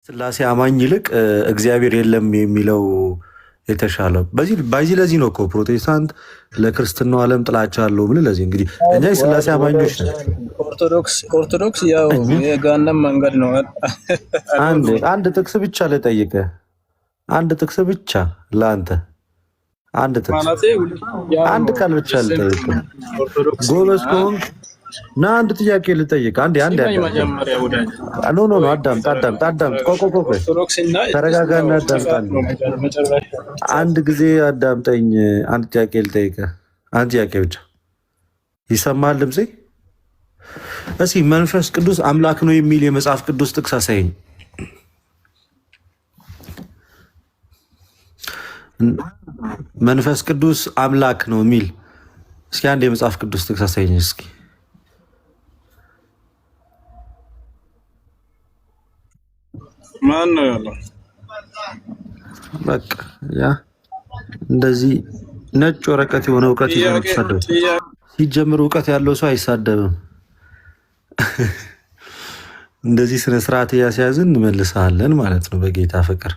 ስላሴ አማኝ ይልቅ እግዚአብሔር የለም የሚለው የተሻለው በዚህ ለዚህ ነው እኮ ፕሮቴስታንት ለክርስትናው ዓለም ጥላቻ አለው ብል ለዚህ እንግዲህ እኛ የስላሴ አማኞች ነን። ኦርቶዶክስ ያው የጋነም መንገድ ነው። አንድ ጥቅስ ብቻ ልጠይቀ አንድ ጥቅስ ብቻ ለአንተ አንድ ጥቅስ አንድ ቃል ብቻ ልጠይቀ ጎበዝ ከሆንክ ና አንድ ጥያቄ ልጠይቅ። አንዴ ኖ አዳምጥ። ቆይ ተረጋጋና አዳምጥ። አንድ ጊዜ አዳምጠኝ። አንድ ጥያቄ ልጠይቅ። አንድ ጥያቄ ብቻ ይሰማል ድምጼ? እስኪ መንፈስ ቅዱስ አምላክ ነው የሚል የመጽሐፍ ቅዱስ ጥቅስ አሳየኝ። መንፈስ ቅዱስ አምላክ ነው የሚል እስኪ አንድ የመጽሐፍ ቅዱስ ጥቅስ አሳየኝ እስኪ። ማን ነው ያለው? በቃ ያ እንደዚህ ነጭ ወረቀት የሆነ እውቀት ይዘው ሲጀምር እውቀት ያለው ሰው አይሳደብም። እንደዚህ ስነ ስርዓት እያስያዝን እንመልሳለን ማለት ነው በጌታ ፍቅር።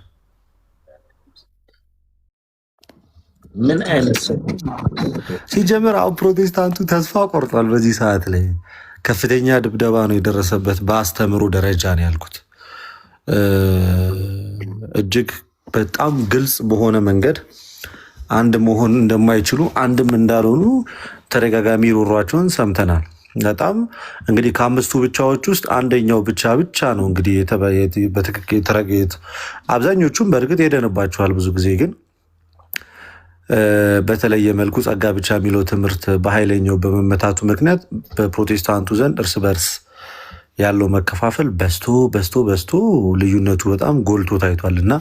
ምን አይነት ሰው ሲጀምር አሁን ፕሮቴስታንቱ ተስፋ ቆርጧል። በዚህ ሰዓት ላይ ከፍተኛ ድብደባ ነው የደረሰበት በአስተምሮ ደረጃ ነው ያልኩት። እጅግ በጣም ግልጽ በሆነ መንገድ አንድ መሆን እንደማይችሉ አንድም እንዳልሆኑ ተደጋጋሚ ሮሯቸውን ሰምተናል። በጣም እንግዲህ ከአምስቱ ብቻዎች ውስጥ አንደኛው ብቻ ነው እንግዲህ በትክክል የተረገየት። አብዛኞቹም በእርግጥ ሄደንባቸዋል። ብዙ ጊዜ ግን በተለየ መልኩ ጸጋ ብቻ የሚለው ትምህርት በኃይለኛው በመመታቱ ምክንያት በፕሮቴስታንቱ ዘንድ እርስ በርስ ያለው መከፋፈል በስቶ ልዩነቱ በጣም ጎልቶ ታይቷል። እና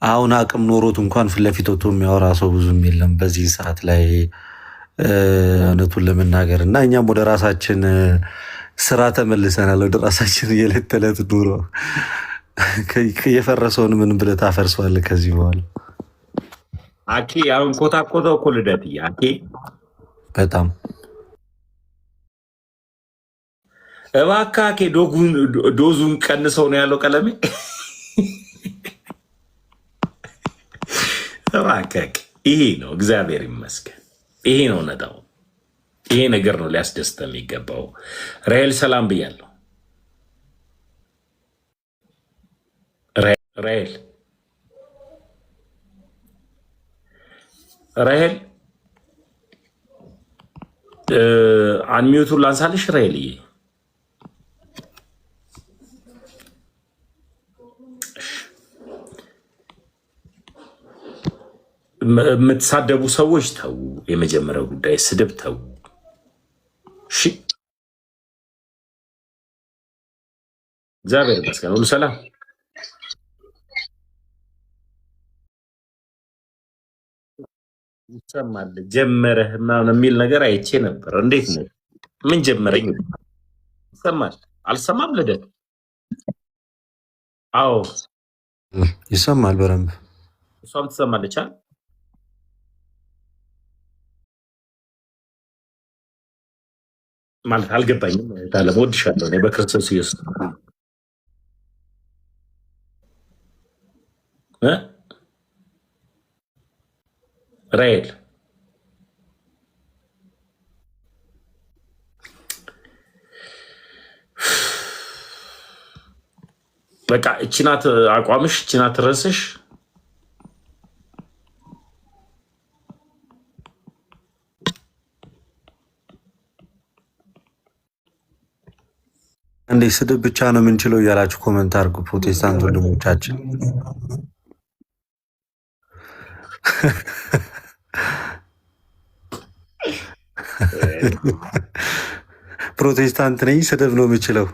አሁን አቅም ኖሮት እንኳን ፊት ለፊት ወጥቶ የሚያወራ ሰው ብዙም የለም በዚህ ሰዓት ላይ እውነቱን ለመናገር። እና እኛም ወደ ራሳችን ስራ ተመልሰናል። ወደ ራሳችን የዕለት ተዕለት ኑሮ የፈረሰውን ምን ብለህ ታፈርሰዋለህ ከዚህ በኋላ? አኬ አሁን ኮታኮተው እኮ ልደትዬ አኬ በጣም እባክህ ዶዙን ቀንሰው ነው ያለው ቀለሜ። እባክህ ይሄ ነው እግዚአብሔር ይመስገን። ይሄ ነው ነጣው። ይሄ ነገር ነው ሊያስደስተ የሚገባው። ራሄል ሰላም ብያለሁ። ራሄል አንሚዩቱን ላንሳልሽ ራሄልዬ። የምትሳደቡ ሰዎች ተዉ። የመጀመሪያው ጉዳይ ስድብ ተዉ። እሺ፣ እግዚአብሔር ይመስገን ሁሉ ሰላም። ይሰማል ጀመረህ ምናምን የሚል ነገር አይቼ ነበር። እንዴት ነው? ምን ጀመረኝ? ይሰማል አልሰማም? ልደት አዎ ይሰማል በደንብ። እሷም ትሰማለች አይደል? ማለት አልገባኝም። ታለም ወድሻለሁ እኔ በክርስቶስ ኢየሱስ ራይል በቃ እቺናት አቋምሽ፣ እቺናት ረስሽ። እንዴ ስድብ ብቻ ነው የምንችለው እያላችሁ ኮመንት አድርጉ ፕሮቴስታንት ወንድሞቻችን። ፕሮቴስታንት ነኝ ስድብ ነው የምችለው።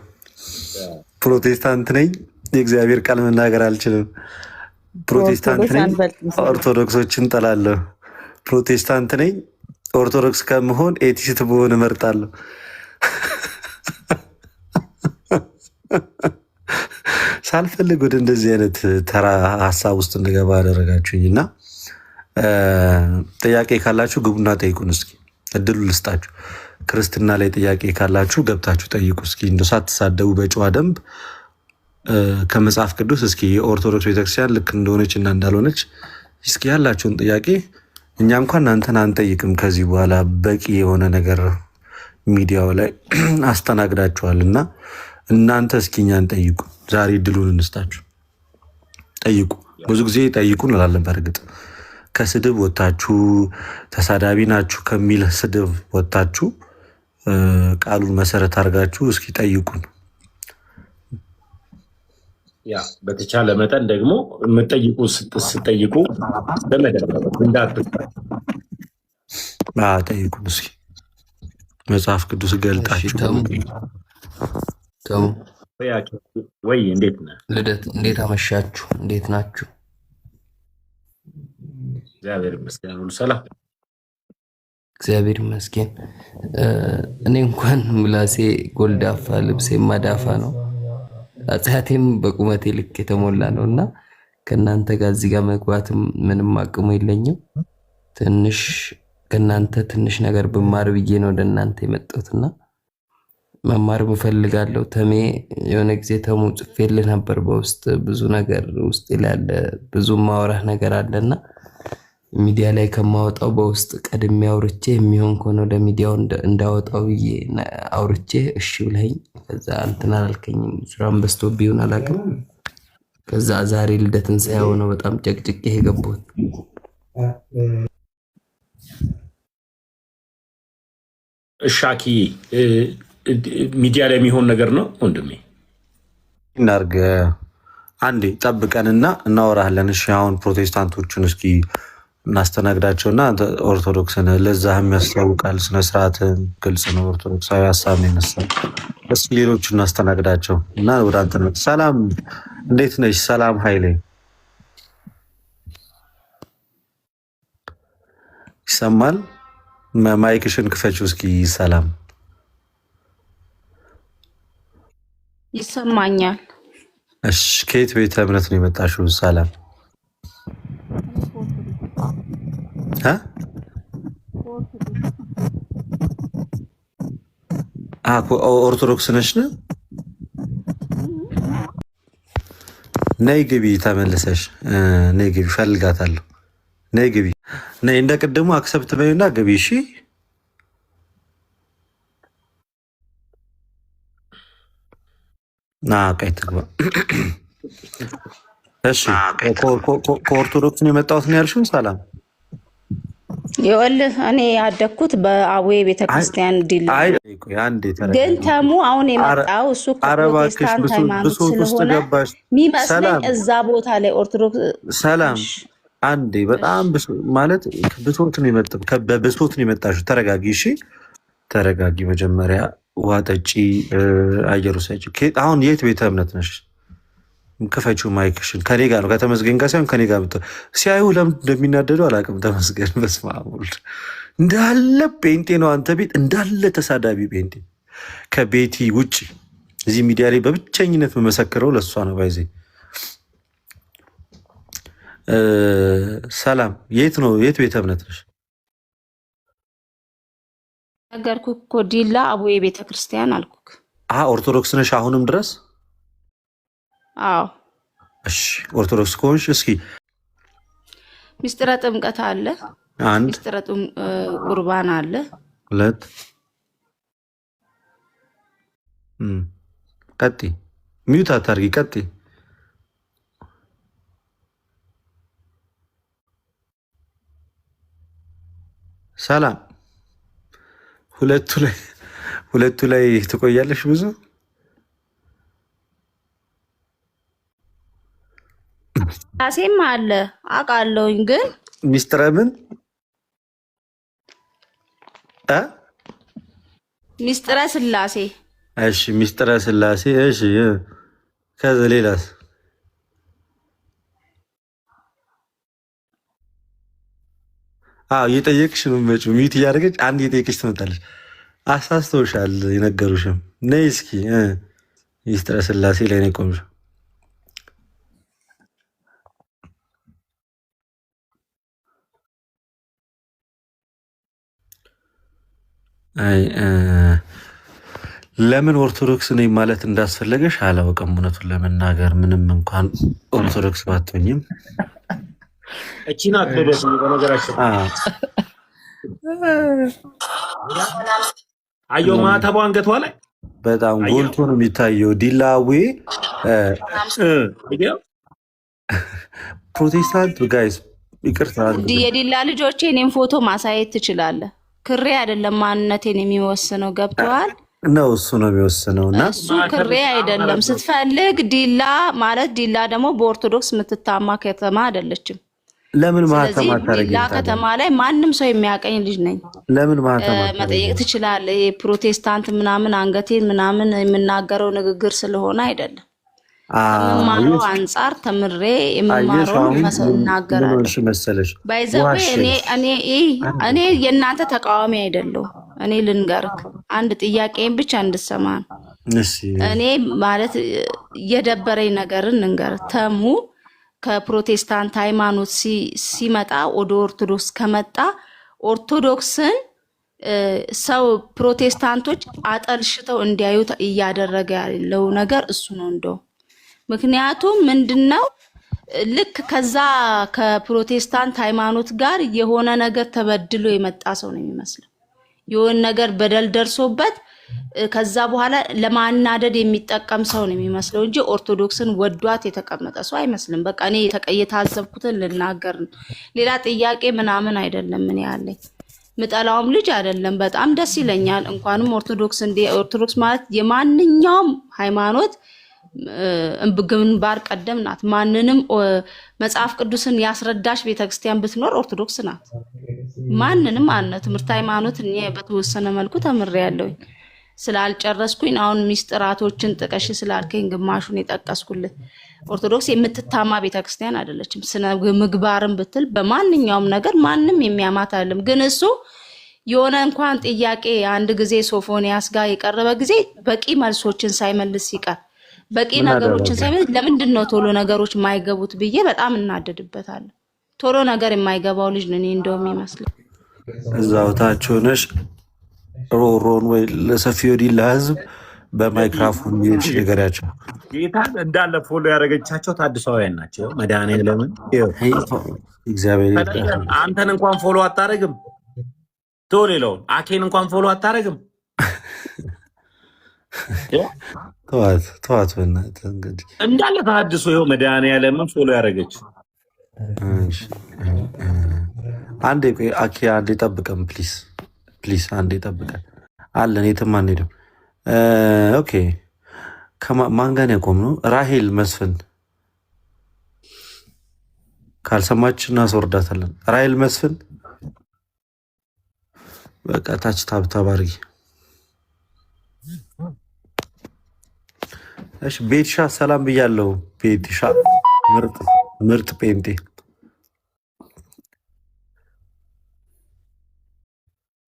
ፕሮቴስታንት ነኝ የእግዚአብሔር ቃል መናገር አልችልም። ፕሮቴስታንት ነኝ ኦርቶዶክሶችን ጠላለሁ። ፕሮቴስታንት ነኝ ኦርቶዶክስ ከምሆን ኤቲስት ብሆን እመርጣለሁ። ሳልፈልግ ወደ እንደዚህ አይነት ተራ ሀሳብ ውስጥ እንድገባ አደረጋችሁኝ እና ጥያቄ ካላችሁ ግቡና ጠይቁን። እስኪ እድሉ ልስጣችሁ። ክርስትና ላይ ጥያቄ ካላችሁ ገብታችሁ ጠይቁ። እስኪ እንደው ሳትሳደቡ በጨዋ ደንብ ከመጽሐፍ ቅዱስ እስኪ የኦርቶዶክስ ቤተክርስቲያን ልክ እንደሆነች እና እንዳልሆነች እስኪ ያላችሁን ጥያቄ እኛ እንኳን እናንተን አንጠይቅም። ከዚህ በኋላ በቂ የሆነ ነገር ሚዲያው ላይ አስተናግዳችኋል እና እናንተ እስኪ እኛን ጠይቁ። ዛሬ ድሉን እንስጣችሁ። ጠይቁ። ብዙ ጊዜ ጠይቁ እንላለን። በእርግጥ ከስድብ ወጥታችሁ ተሳዳቢ ናችሁ ከሚል ስድብ ወጥታችሁ ቃሉን መሰረት አድርጋችሁ እስኪ ጠይቁን። ያ በተቻለ መጠን ደግሞ የምጠይቁ ስጠይቁ ጠይቁን እስኪ መጽሐፍ ቅዱስ ገልጣችሁ። ወይ እንዴት ነህ ልደት? እንዴት አመሻችሁ? እንዴት ናችሁ? እግዚአብሔር ይመስገን ሁሉ ሰላም። እግዚአብሔር ይመስገን። እኔ እንኳን ምላሴ ጎልዳፋ ልብሴ ማዳፋ ነው፣ ኃጢአቴም በቁመቴ ልክ የተሞላ ነው እና ከእናንተ ጋር እዚህ ጋር መግባትም ምንም አቅሙ የለኝም። ትንሽ ከእናንተ ትንሽ ነገር ብማር ብዬ ነው ወደ እናንተ የመጣሁትና መማር እፈልጋለሁ። ተሜ የሆነ ጊዜ ተሙ ጽፌልህ ነበር በውስጥ ብዙ ነገር ውስጥ ይላል፣ ብዙ ማውራህ ነገር አለና ሚዲያ ላይ ከማወጣው በውስጥ ቀድሜ አውርቼ የሚሆን ከሆነ ወደ ሚዲያው እንዳወጣው ብዬ አውርቼ እሺ ብለኸኝ ከዛ እንትን አላልከኝም። ስራም በስቶ ቢሆን አላውቅም። ከዛ ዛሬ ልደትን ሳይሆነው በጣም ጨቅጭቄ የገባሁት። እሻኪ ሚዲያ ላይ የሚሆን ነገር ነው ወንድሜ። እናርገ አንዴ ጠብቀንና እናወራለን። እሺ አሁን ፕሮቴስታንቶችን እስኪ እናስተናግዳቸውና ኦርቶዶክስን ለዛህም ያስታውቃል። ስነስርዓትን ግልጽ ነው። ኦርቶዶክሳዊ ሀሳብ ነው የነሳው። እስኪ ሌሎቹ እናስተናግዳቸው እና ወደ አንተ ነው። ሰላም እንዴት ነሽ? ሰላም ኃይሌ ይሰማል? ማይክሽን ክፈችው እስኪ። ሰላም ይሰማኛል። እሺ ከየት ቤተ እምነት ነው የመጣሽው? ሰላም ኦርቶዶክስ ነሽ? ነይ ግቢ፣ ተመልሰሽ ነይ ግቢ፣ ፈልጋታለሁ። ነይ ግቢ፣ ነይ እንደ ቅድሙ አክሰብት በይና ግቢ። እሺ ቀይ ትግባ። እሺ ከኦርቶዶክስ ነው የመጣሁት ነው ያልሽው? ሰላም ይኸውልህ እኔ ያደግኩት በአቡዬ ቤተክርስቲያን ዲል፣ ግን ተሙ አሁን የመጣው እሱ ከፕሮቴስታንት ሃይማኖት ስለሆነ የሚመስለኝ እዛ ቦታ ላይ ኦርቶዶክስ። ሰላም አንዴ በጣም ማለት ብሶት ነው የመጣው፣ በብሶት ነው የመጣሽው። ተረጋጊ እሺ፣ ተረጋጊ። መጀመሪያ ውሃ ጠጪ፣ አየሩ ሰጪ። አሁን የት ቤተ እምነት ነሽ? ክፈችው ማይክሽን። ከኔ ጋር ነው ከተመስገን ጋር ሳይሆን ከኔ ጋር ሲያዩ ለምን እንደሚናደዱ አላውቅም። ተመስገን በስመ አብ ወልድ እንዳለ ጴንጤ ነው አንተ ቤት እንዳለ ተሳዳቢ ጴንጤ። ከቤቲ ውጭ እዚህ ሚዲያ ላይ በብቸኝነት መመሰክረው ለእሷ ነው። ባይዜ ሰላም የት ነው? የት ቤተ እምነት ነሽ? ነገርኩህ እኮ ዲላ አቡዬ ቤተክርስቲያን አልኩክ። ኦርቶዶክስ ነሽ አሁንም ድረስ? አዎ። እሺ ኦርቶዶክስ ከሆንሽ እስኪ ሚስጥረ ጥምቀት አለ፣ አንድ ሚስጥረ ቁርባን አለ፣ ሁለት ቀጢ ሚዩት አታርጊ፣ ቀጢ ሰላም ሁለቱ ላይ ትቆያለሽ ብዙ ራሴም አለ አውቃለሁኝ። ግን ሚስጥረ ምን ሚስጥረ ስላሴ። እሺ ሚስጥረ ስላሴ። እሺ ከዛ ሌላስ? እየጠየቅሽ ነው መጪው ሚት እያደረገች አንድ እየጠየቅሽ ትመጣለች። አሳስተውሻል የነገሩሽም። ነይ እስኪ ሚስጥረ ስላሴ ላይ ነው የቆምሽው። ለምን ኦርቶዶክስ ነኝ ማለት እንዳስፈለገሽ አላውቅም። እውነቱን ለመናገር ምንም እንኳን ኦርቶዶክስ ባትሆኝም እቺና አትደስ በነገራችን አዮ ማተቧ አንገቷ ላይ በጣም ጎልቶ ነው የሚታየው። ዲላዌ ፕሮቴስታንት ጋይስ ይቅርታ፣ የዲላ ልጆቼ እኔም ፎቶ ማሳየት ትችላለህ። ክሬ አይደለም ማንነቴን የሚወስነው ገብተዋል ነው እሱ ነው የሚወስነው። እና እሱ ክሬ አይደለም። ስትፈልግ ዲላ ማለት ዲላ ደግሞ በኦርቶዶክስ የምትታማ ከተማ አይደለችም። ለምን ማህተማ ታረጋግጥ? ዲላ ከተማ ላይ ማንም ሰው የሚያቀኝ ልጅ ነኝ። ለምን ማህተማ መጠየቅ ትችላለህ። ፕሮቴስታንት ምናምን አንገቴን ምናምን የምናገረው ንግግር ስለሆነ አይደለም። ከመማረው አንጻር ተምሬ የምማረው እናገራለሁ መሰለሽ። ባይዘዌ እኔ የእናንተ ተቃዋሚ አይደለሁም። እኔ ልንገርክ አንድ ጥያቄን ብቻ እንድሰማ ነው። እኔ ማለት የደበረኝ ነገርን ልንገር። ተሙ ከፕሮቴስታንት ሃይማኖት ሲመጣ ወደ ኦርቶዶክስ ከመጣ ኦርቶዶክስን ሰው ፕሮቴስታንቶች አጠልሽተው እንዲያዩት እያደረገ ያለው ነገር እሱ ነው እንደው ምክንያቱም ምንድነው ልክ ከዛ ከፕሮቴስታንት ሃይማኖት ጋር የሆነ ነገር ተበድሎ የመጣ ሰው ነው የሚመስለው። የሆነ ነገር በደል ደርሶበት ከዛ በኋላ ለማናደድ የሚጠቀም ሰው ነው የሚመስለው እንጂ ኦርቶዶክስን ወዷት የተቀመጠ ሰው አይመስልም። በቃ እኔ የታዘብኩትን ልናገር ነው። ሌላ ጥያቄ ምናምን አይደለም። ምን ያለኝ ምጠላውም ልጅ አይደለም። በጣም ደስ ይለኛል። እንኳንም ኦርቶዶክስ ኦርቶዶክስ ማለት የማንኛውም ሃይማኖት ግንባር ቀደም ናት። ማንንም መጽሐፍ ቅዱስን ያስረዳሽ ቤተክርስቲያን ብትኖር ኦርቶዶክስ ናት። ማንንም ትምህርት ሃይማኖት እኔ በተወሰነ መልኩ ተምሬያለሁ ስላልጨረስኩኝ አሁን ሚስጥራቶችን ጥቀሽ ስላልከኝ ግማሹን የጠቀስኩልህ። ኦርቶዶክስ የምትታማ ቤተክርስቲያን አይደለችም። ስነ ምግባርን ብትል በማንኛውም ነገር ማንም የሚያማት አይደለም። ግን እሱ የሆነ እንኳን ጥያቄ አንድ ጊዜ ሶፎንያስ ጋር የቀረበ ጊዜ በቂ መልሶችን ሳይመልስ ሲቀር በቂ ነገሮችን ሳይመልስ ለምንድን ነው ቶሎ ነገሮች የማይገቡት ብዬ በጣም እናደድበታለሁ። ቶሎ ነገር የማይገባው ልጅ ነው እኔ እንደውም ይመስል እዛው ታች ሆነሽ ሮሮን ወይ ለሰፊው ዲላ ህዝብ በማይክሮፎን ይልሽ ነገራቸው ጌታ እንዳለ ፎሎ ያደረገቻቸው ታድሳውያን ናቸው። መድኃኒዓለም እግዚአብሔር አንተን እንኳን ፎሎ አታረግም። ቶሌለው አኬን እንኳን ፎሎ አታረግም። ተዋት በእናትህ እንግዲህ እንዳለ ታድሶ ይኸው መድኃኒዓለምን ፎሎ ያደረገች። አንዴ ቆይ አኬ አንዴ ጠብቀን ፕሊዝ አንዴ ጠብቀን አለን። የትም አንሄድም። ኦኬ ከማን ጋር ያቆም ነው? ራሄል መስፍን ካልሰማች እናስወርዳታለን። ራሄል መስፍን በቃ ታች ታብታብ አድርጊ። እሺ ቤትሻ ሰላም ብያለሁ። ቤትሻ ምርጥ ጴንጤ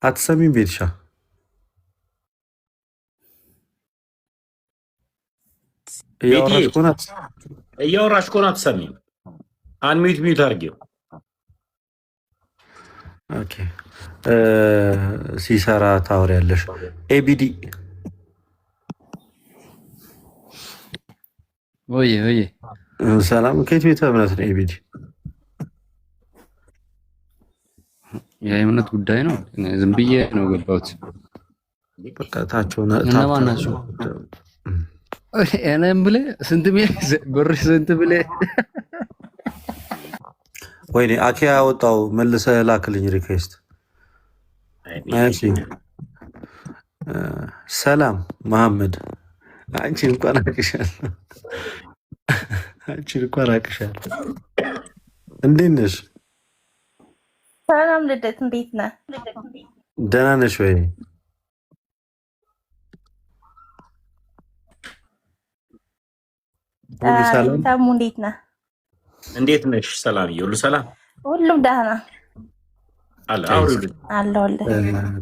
አትሰሚም? ቤትሻ እያወራሽ ከሆነ አትሰሚም። አንሚዩት ሚዩት አድርጊው። ኦኬ ሲሰራ ታወሪያለሽ። ኤቢዲ ወይ ሰላም። ከየት ቤተ እምነት ነው ኤቢዲ? የእምነት ጉዳይ ነው። ዝም ብዬ ነው ገባሁት። በቃ ታቸው እነማን ናቸው? እኔም ብለህ ስንት ብር ስንት ብለህ ወይኔ አኬ ያወጣው መልሰህ ላክልኝ ሪኩዌስት። እሺ ሰላም መሐመድ አንቺን እንኳን አቅሻለሁ። እንዴት ነሽ? ሰላም ልደት፣ እንዴት ነህ? ደህና ነሽ ወይ? ሰላም ታሙ፣ እንዴት ነህ? እንዴት ነሽ? ሰላም ይሁሉ። ሰላም ሁሉም ደህና አለ።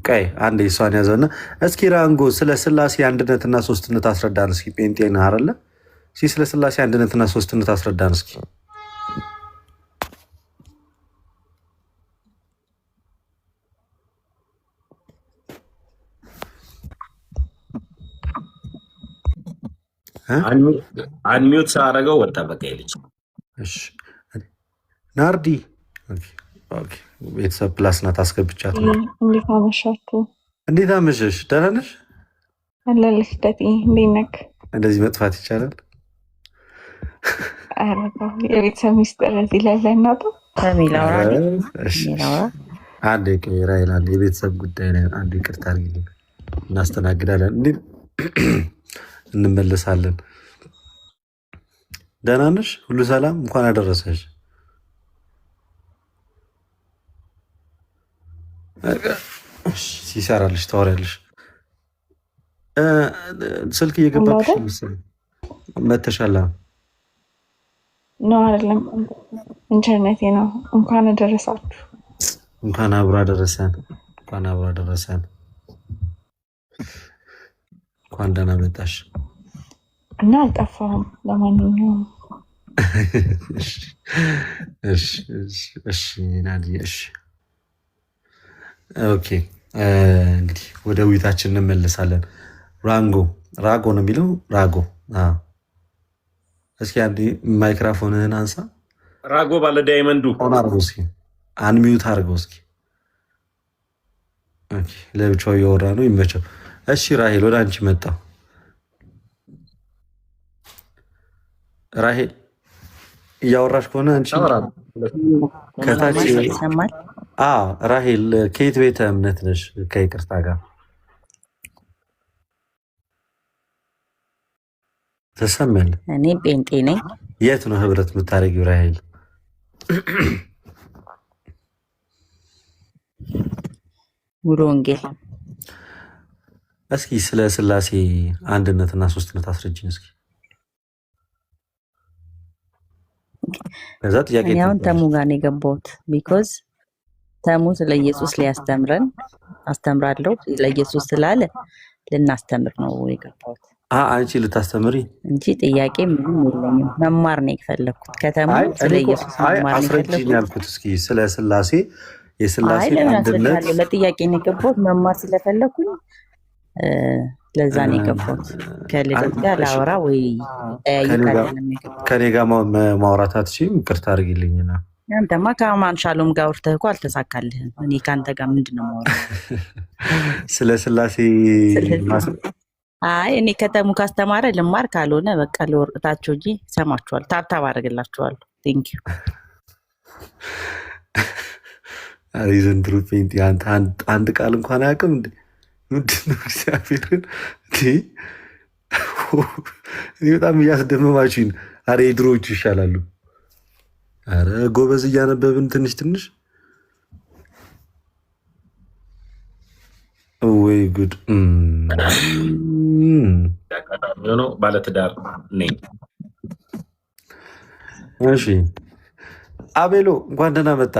ቀይ አንዴ እሷን ያዘውና እስኪ ራንጎ ስለ ስላሴ አንድነትና ሶስትነት አስረዳን እስኪ። ጴንጤ ነህ አይደለ? እስኪ ስለ ስላሴ አንድነትና ሶስትነት አስረዳን እስኪ። አንሚዩት ሳደርገው ወጣ። በቃ ይልች ናርዲ ቤተሰብ ፕላስ ናት። አስገብቻት። እንዴት አመሻችሁ? እንዴት አመሸሽ? ደህና ነሽ? አለልሽ ደጤ እንዴት ነህ? እንደዚህ መጥፋት ይቻላል? የቤተሰብ ሚስጥር እዚህ ላይ ለናጡ አንድ ቀይራ ይላል። የቤተሰብ ጉዳይ ላይ አንድ ይቅርታ አድርጊልኝ፣ እናስተናግዳለን፣ እንዴ እንመለሳለን። ደህና ነሽ? ሁሉ ሰላም? እንኳን አደረሰሽ። ሲሰራልሽ ታወሪያለሽ። ስልክ እየገባብሽ መሰለኝ። መተሻላ ነው አይደለም? ኢንተርኔቴ ነው። እንኳን አደረሳችሁ። እንኳን አብሮ አደረሰን። እንኳን አብሮ አደረሰን። እንኳን ደህና መጣሽ። እና አልጠፋሁም። ለማንኛውም እሺ ናዲያ፣ እሺ ኦኬ። እንግዲህ ወደ ውይይታችን እንመለሳለን። ራጎ ነው የሚለው ራጎ። እስኪ አንዴ ማይክራፎንህን አንሳ። ራጎ ባለ ዳይመንዱ አድርገው እስኪ፣ አንሚዩት አድርገው እስኪ። ለብቻው እያወራ ነው፣ ይመቸው። እሺ ራሄል ወደ አንቺ መጣ። ራሄል እያወራሽ ከሆነ አንቺ ከታች ራሄል ከየት ቤተ እምነት ነሽ? ከይቅርታ ጋር ተሰማል። እኔ ጴንጤ ነኝ። የት ነው ህብረት የምታደርጊው ራሄል? ሙሉ ወንጌል። እስኪ ስለ ስላሴ አንድነትና ሶስትነት አስረጅኝ እስኪ። ከዛ ጥያቄ አሁን ተሙ ጋር ነው የገባሁት። ቢኮዝ ተሙ ስለ ኢየሱስ ሊያስተምረን አስተምራለሁ ለኢየሱስ ስላለ ልናስተምር ነው የገባሁት። አንቺ ልታስተምሪ እንጂ ጥያቄ ምንም የለኝም። መማር ነው የፈለኩት ከተሙ ስለ ኢየሱስ መማር ነው የፈለኩት። ያልኩት እስኪ ስለ ስላሴ የስላሴ አንድነት ለጥያቄ ነው የገባሁት። መማር ስለፈለኩኝ ለዛ ነው የገባሁት። ከልደት ጋር ላወራ ወይ ከኔ ጋር ማውራት አትችይም? ይቅርታ አድርጊልኝና አንተማ ከአማን ሻሎም ጋር አውርተህ እኮ አልተሳካልህም። እኔ ከአንተ ጋር ምንድን ነው የማወራው? ስለ ስላሴ እኔ ከተሙ ካስተማረ ልማር፣ ካልሆነ በቃ ለወርቅታቸው እንጂ ሰማችኋል። ታብታብ አደርግላችኋለሁ። ቴንክ ዩ። ዘንድሮ ፔንት አንድ ቃል እንኳን አያውቅም እንዴ? ምንድነው እግዚአብሔርን በጣም እያስደመማችሁኝ። አረ የድሮዎቹ ይሻላሉ። አረ ጎበዝ እያነበብን ትንሽ ትንሽ። ወይ ጉድ! ሆነው ባለትዳር ነኝ። እሺ አቤሎ እንኳን ደህና መጣ።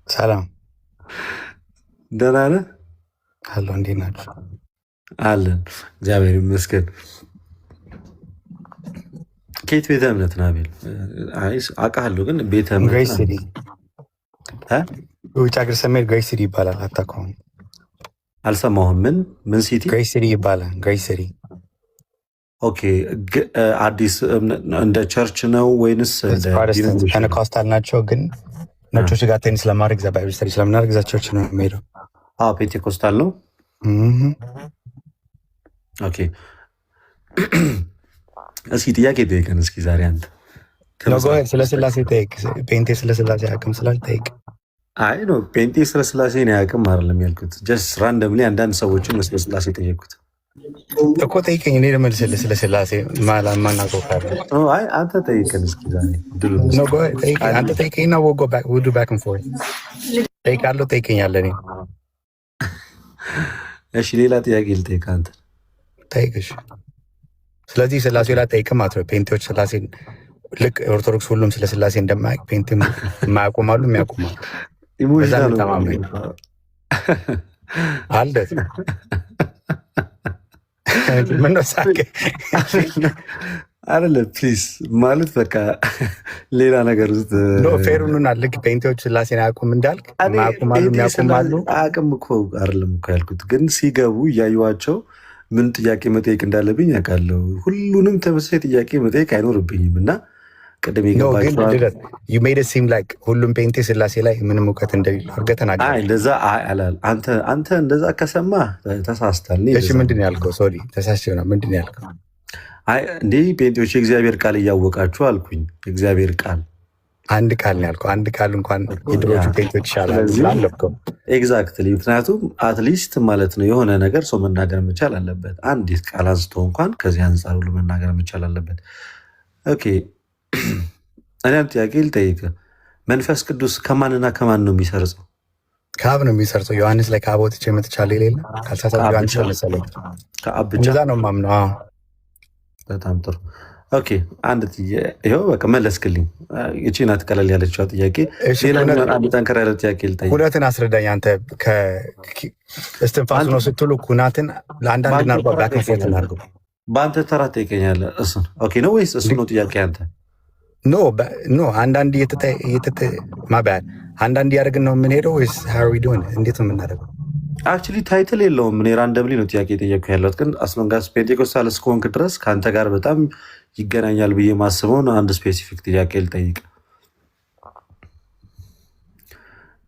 ሰላም፣ ደህና ነህ? አለሁ። እንዴት ናችሁ? አለን እግዚአብሔር ይመስገን። ከየት ቤተ እምነት ነው አቤል? አውቃለሁ ግን ቤተ እምነት ግሬስ ሲቲ፣ ውጭ ሀገር ሰሜን ግሬስ ሲቲ ይባላል። አታውቀውም? አልሰማሁም። ምን ሲቲ? ግሬስ ሲቲ ይባላል። ግሬስ ሲቲ። ኦኬ። አዲስ እንደ ቸርች ነው ወይንስ ፔንቴኮስታል ናቸው? ግን ነጮች ጋር ቴኒስ ለማድረግ ዛ ባይብል ስተዲ ስለምናደርግ ዛ ቸርች ነው የሚሄደው። ፔንቴኮስታል ነው። ኦኬ። እስኪ ጥያቄ ጠይቀን እስኪ ዛሬ አንተ ስለ ስላሴ ጠይቅ። ፔንቴ ስለ ስላሴ አቅም ስላል ጠይቅ። አይ ነው ፔንቴ ስለ ስላሴ ነው አቅም አይደለም ያልኩት። ጀስት ራንደምሊ አንዳንድ ሰዎችን ስለ ስላሴ ጠየቅኩት እኮ። ጠይቀኝ፣ እኔ ልመልስልህ ስለ ስላሴ ማናውቀው ካለ። አይ አንተ ጠይቀን እስኪ ዛሬ አንተ ጠይቀኝና we'll do back and forth። ጠይቃለሁ፣ ጠይቀኛለህ። እኔ እሺ ሌላ ጥያቄ ልጠይቅ። አንተ ጠይቅሽ። ስለዚህ ስላሴ ላይ ጠይቅም ማለት ነው። ፔንቴዎች ስላሴ ልክ ኦርቶዶክስ ሁሉም ስለ ስላሴ እንደማያውቅ ፔንቴ የማያውቁማሉ፣ የሚያውቁማሉ። ኢሞሽናል ተማምነኝ አልደት ምነው ሳቄ አይደለ? ፕሊዝ ማለት በቃ ሌላ ነገር ውስጥ ፌሩኑና ልክ ፔንቴዎች ስላሴን አያውቁም እንዳልክ የማያውቁማሉ፣ የሚያውቁማሉ። አቅም እኮ አይደለም እኮ ያልኩት፣ ግን ሲገቡ እያዩዋቸው ምን ጥያቄ መጠየቅ እንዳለብኝ አውቃለሁ። ሁሉንም ተመሳሳይ ጥያቄ መጠየቅ አይኖርብኝም እና ቅድም ሁሉም ፔንቴ ስላሴ ላይ ምንም እውቀት እንደሌለው አድርገህ ተናገር። እንደዛ አንተ እንደዛ ከሰማ ተሳስታል። ምንድን ያልከው? ሶሪ ተሳስቼ ነው። ምንድን ያልከው? እንዲህ ፔንቴዎች የእግዚአብሔር ቃል እያወቃችሁ አልኩኝ። የእግዚአብሔር ቃል አንድ ቃል ነው ያልከው። አንድ ቃል እንኳን የድሮቹ ፔንቴዎች ይሻላል ስላለብከው። ኤግዛክትሊ። ምክንያቱም አትሊስት ማለት ነው የሆነ ነገር ሰው መናገር መቻል አለበት። አንዲት ቃል አንስቶ እንኳን ከዚህ አንጻር ሁሉ መናገር መቻል አለበት። ኦኬ እኔም ጥያቄ ልጠይቅ። መንፈስ ቅዱስ ከማንና ከማን ነው የሚሰርጸው? ከአብ ነው የሚሰርጸው። ዮሐንስ ላይ ከአብ ወጥቼ መጥቻለሁ የሌለ ካልሳሳት ዮሐንስ መሰለኝ ከአብ ብቻ ነው የማምነው። በጣም ጥሩ። ኦኬ አንድ ይኸው በቃ መለስክልኝ። ይቺ ናት ቀለል ያለችው ጥያቄ። አንድ ጠንከር ያለ ጥያቄ ልጠይቅ። ኩነትን አስረዳኝ አንተ። እስትንፋሱ ነው ስትሉ ኩናትን ለአንዳንድ እናርጓ ባክንፎት እናርገው። በአንተ ተራ ትጠይቀኛለህ እሱን። ኦኬ ነው ወይስ እሱ ነው ጥያቄ? አንተ ኖ አንዳንድ ማባል አንዳንድ እያደረግን ነው የምንሄደው ወይስ ሀዊዶን እንዴት ነው የምናደርገው? አክቹዋሊ ታይትል የለውም። እኔ ራንደምሊ ነው ጥያቄ የጠየኩ ያለሁት፣ ግን አስሎንጋስ ፔንቴኮስታል እስከሆንክ ድረስ ከአንተ ጋር በጣም ይገናኛል ብዬ ማስበውን አንድ ስፔሲፊክ ጥያቄ ልጠይቅ።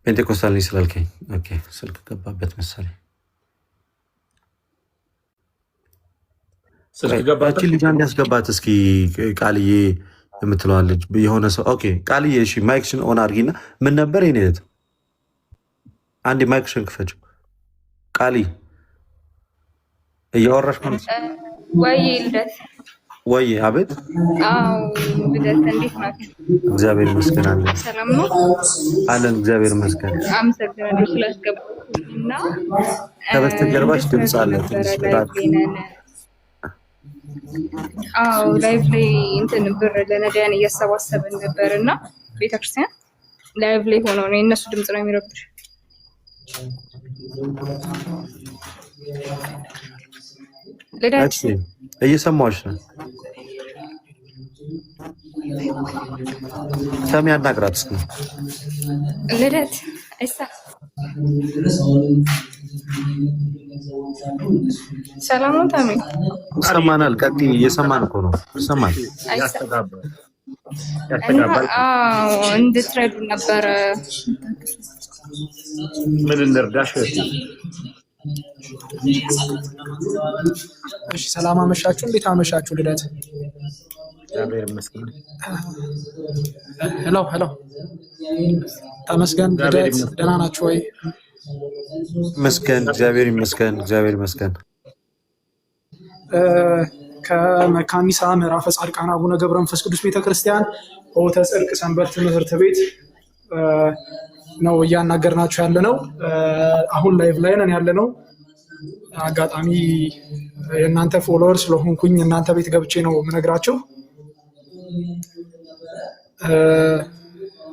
ፔንቴኮስታል ነኝ ስላልከኝ ኦኬ፣ ስልክ ገባበት መሰለኝ። ችን ልጅ አንድ ያስገባት እስኪ ቃልዬ የምትለዋል ልጅ የሆነ ሰው። ኦኬ ቃልዬ፣ እሺ ማይክሽን ኦን አድርጊና። ምን ነበር የኔ እህት? አንዴ ማይክሽን ክፈችው። ቃሊ እያወራሽ ማለት ወይ ልደት ወይ? አቤት። አዎ ልደት፣ እንዴት ናችሁ? እግዚአብሔር ይመስገን አለን። ሰላም ነው አለን፣ እግዚአብሔር ይመስገን። አመሰግናለሁ ስላስገባችሁና ከበስተጀርባሽ ድምፅ አለ ትንሽ ራቅ። አዎ ላይቭ ላይ እንትን ብር ለነዳያን እያሰባሰብን ነበር እና ቤተክርስቲያን ላይቭ ላይ ሆነው ነው የእነሱ ድምፅ ነው የሚረብሽ። ልደት እየሰማሁሽ ነው። ሰሚ አናግራት እስኪ ልደት አይሳ ሰላም ነው ታሚ? ይሰማናል። ቀጥይ። እየሰማን እኮ ነው። ይሰማል። እንድትረዱ ነበረ። ምን እንርዳሽ? እሺ ሰላም አመሻችሁ። እንዴት አመሻችሁ? ልደት ሄሎ ተመስገን። ልደት ደህና ናችሁ ወይ? መስገን እግዚአብሔር ይመስገን፣ እግዚአብሔር ይመስገን። ከመካኒሳ ምዕራፈ ጻድቃን አቡነ ገብረ መንፈስ ቅዱስ ቤተክርስቲያን ሆተ ጽድቅ ሰንበት ትምህርት ቤት ነው እያናገርናችሁ ያለ ነው። አሁን ላይቭ ላይ ነን ያለ ነው። አጋጣሚ የእናንተ ፎሎወር ስለሆንኩኝ እናንተ ቤት ገብቼ ነው የምነግራችሁ።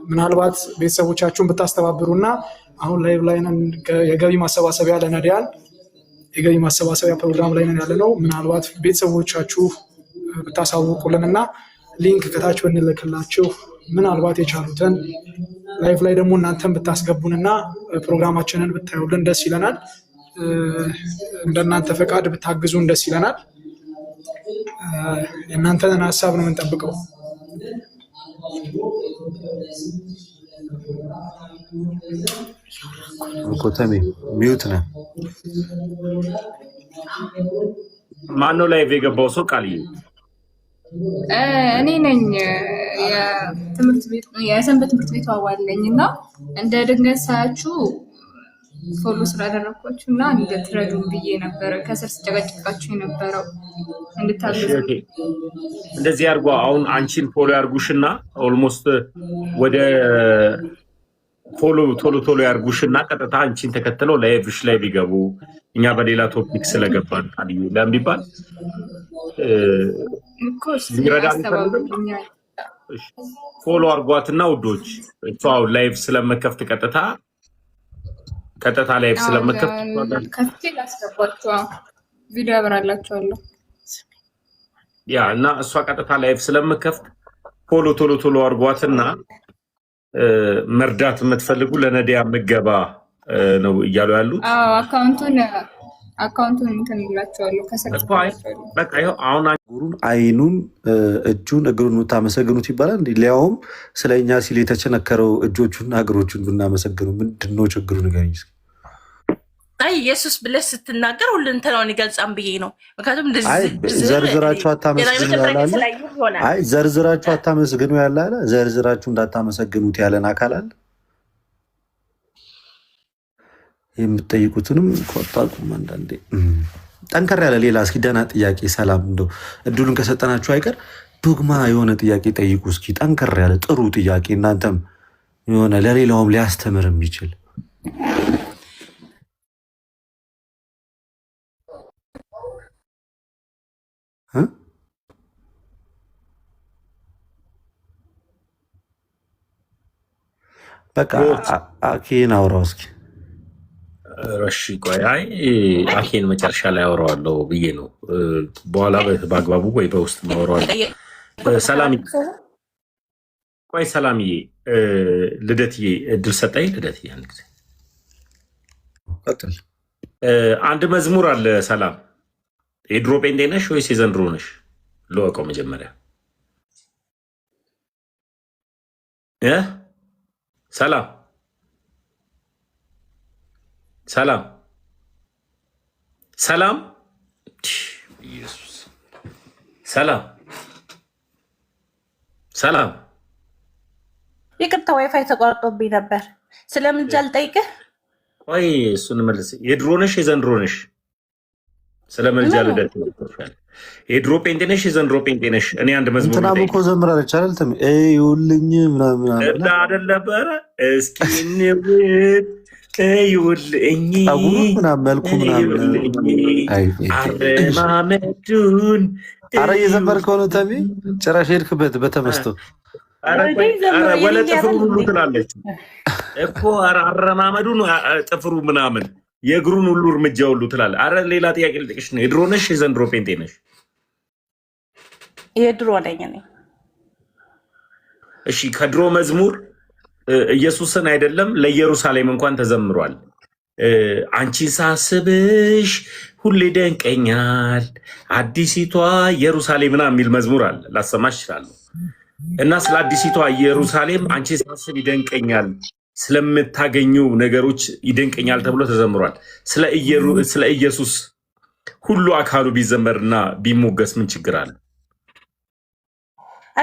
ምናልባት ቤተሰቦቻችሁን ብታስተባብሩና አሁን ላይቭ ላይ ነን። የገቢ ማሰባሰቢያ ለነዳያን የገቢ ማሰባሰቢያ ፕሮግራም ላይ ነን ያለ ነው። ምናልባት ቤተሰቦቻችሁ ብታሳውቁልንና ሊንክ ከታች ብንልክላችሁ ምናልባት የቻሉትን ላይቭ ላይ ደግሞ እናንተን ብታስገቡንና ፕሮግራማችንን ብታዩልን ደስ ይለናል። እንደናንተ ፈቃድ ብታግዙን ደስ ይለናል። የእናንተን ሀሳብ ነው የምንጠብቀው። ኮተሜ ሚዩት ነው። ማነው ላይቭ የገባው ሰው? ቃልዬ እኔ ነኝ። የሰንበት ትምህርት ቤቱ አባል ነኝ እና እንደ ድንገት ሳያችሁ ፎሎ ስላደረኳችሁ እና እንድትረዱን ብዬ ነበረ። ከስር ስጨቀጭቃችሁ የነበረው እንድታገዙ። እንደዚህ አድርጓ። አሁን አንቺን ፎሎ ያርጉሽና ኦልሞስት ወደ ፎሎ ቶሎ ያርጉሽና ቀጥታ አንቺን ተከትለው ላይቭሽ ላይ ቢገቡ እኛ በሌላ ቶፒክ ስለገባን ቃልዬ ለምን ቢባል ፎሎ አርጓትና ውዶች፣ እሷ ላይቭ ስለመከፍት ቀጥታ ላይቭ ስለመከፍት ከፍቴ ላስገባችሁ ቪዲዮ ያበራላችኋለሁ። ያ እና እሷ ቀጥታ ላይቭ ስለመከፍት ፎሎ ቶሎ አርጓትና መርዳት የምትፈልጉ ለነዳያን ምገባ ነው እያሉ ያሉት። አካውንቱን እንትን እላቸዋለሁ ከስር በቃ ይኸው አሁን አይኑን እጁን እግሩን ታመሰግኑት ይባላል እንዴ? ሊያውም ስለኛ ሲል የተቸነከረው እጆቹና እግሮቹን ብናመሰግኑ ምንድነው ችግሩ? ንገረኝ እስኪ። አይ ኢየሱስ ብለህ ስትናገር ሁለንተናውን ይገልጻል ብዬ ነው። ምክንያቱም ዘርዝራችሁ አታመስግኑ ያላለ። አይ ዘርዝራችሁ አታመስግኑ ያላለ። ዘርዝራችሁ እንዳታመሰግኑት ያለን አካል አለ። የምትጠይቁትንም ቆጣጡም አንዳንዴ ጠንከር ያለ ሌላ እስኪ ደህና ጥያቄ ሰላም እንደው እድሉን ከሰጠናችሁ አይቀር ዶግማ የሆነ ጥያቄ ጠይቁ እስኪ ጠንከር ያለ ጥሩ ጥያቄ እናንተም የሆነ ለሌላውም ሊያስተምር የሚችል በቃ አኬን አውራው እስኪ። እሺ ቆይ አይ አኬን መጨረሻ ላይ አወራዋለሁ ብዬ ነው። በኋላ በአግባቡ ወይ በውስጥ አወራዋለሁ። ሰላምዬ ቆይ ሰላምዬ ልደትዬ እድል ሰጠኝ። ልደትዬ አንድ ጊዜ አንድ መዝሙር አለ። ሰላም የድሮ ጴንጤ ነሽ ወይስ የዘንድሮ ነሽ? ልወቀው መጀመሪያ። ሰላም ሰላም ሰላም ኢየሱስ ሰላም ሰላም። ይቅርታ ዋይፋይ ተቋርጦብኝ ነበር። ስለምን ልጠይቅህ? ቆይ እሱን መልስ። የድሮ ነሽ የዘንድሮ ነሽ? ስለምን ልደት ነው? የድሮ ጴንጤ ነሽ የዘንድሮ ጴንጤ ነሽ? እኔ አንድ መዝሙር እንትናም እኮ ዘምራለች አይደል? ይውልኝ ምናምን አይደል ነበረ? እስኪ እንውል ይውልኝ ምናምን መልኩ ምናምን አረማመዱን። አረ እየዘመርከው ነው ተሚ። ጭራሽ ሄድክበት በተመስቶ ወለ ጥፍሩ ሁሉ ትላለች እኮ። አረማመዱን ጥፍሩ ምናምን የእግሩን ሁሉ እርምጃ ሁሉ ትላለ። አረ ሌላ ጥያቄ ልጠይቅሽ ነው። የድሮ ነሽ የዘንድሮ ጴንጤ ነሽ? የድሮ ነኝ እኔ። እሺ ከድሮ መዝሙር ኢየሱስን አይደለም ለኢየሩሳሌም እንኳን ተዘምሯል። አንቺን ሳስብሽ ሁሌ ደንቀኛል አዲሲቷ ኢየሩሳሌም ምናምን የሚል መዝሙር አለ። ላሰማሽ እችላለሁ። እና ስለ አዲሲቷ ኢየሩሳሌም አንቺን ሳስብ ይደንቀኛል፣ ስለምታገኙ ነገሮች ይደንቀኛል ተብሎ ተዘምሯል። ስለ ኢየሱስ ሁሉ አካሉ ቢዘመርና ቢሞገስ ምን ችግር አለ?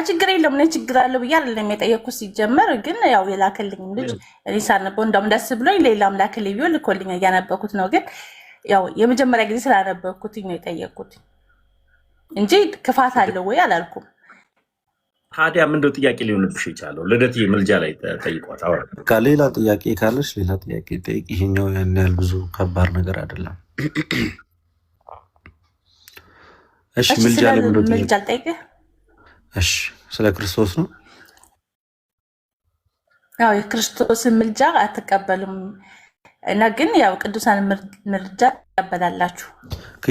ችግር የለም። እኔ ችግር አለው ብዬ አይደለም የጠየኩት። ሲጀመር ግን ያው የላከልኝ ልጅ እኔ ሳነበው እንደውም ደስ ብሎኝ ሌላም ላክልኝ ቢሆን ልኮልኝ እያነበኩት ነው። ግን ያው የመጀመሪያ ጊዜ ስላነበኩት ነው የጠየኩት እንጂ ክፋት አለው ወይ አላልኩም። ታዲያ ምንድነው ጥያቄ ሊሆንብሽ ይቻለው? ልደትዬ ምልጃ ላይ ጠይቋት። ሌላ ጥያቄ ካለሽ ሌላ ጥያቄ ጠይቅ። ይሄኛው ያን ያህል ብዙ ከባድ ነገር አይደለም። እሺ ምልጃ ላይ ምልጃ ልጠይቅህ? እሺ ስለ ክርስቶስ ነው። ያው የክርስቶስን ምልጃ አትቀበሉም እና ግን ያው ቅዱሳን ምልጃ ትቀበላላችሁ።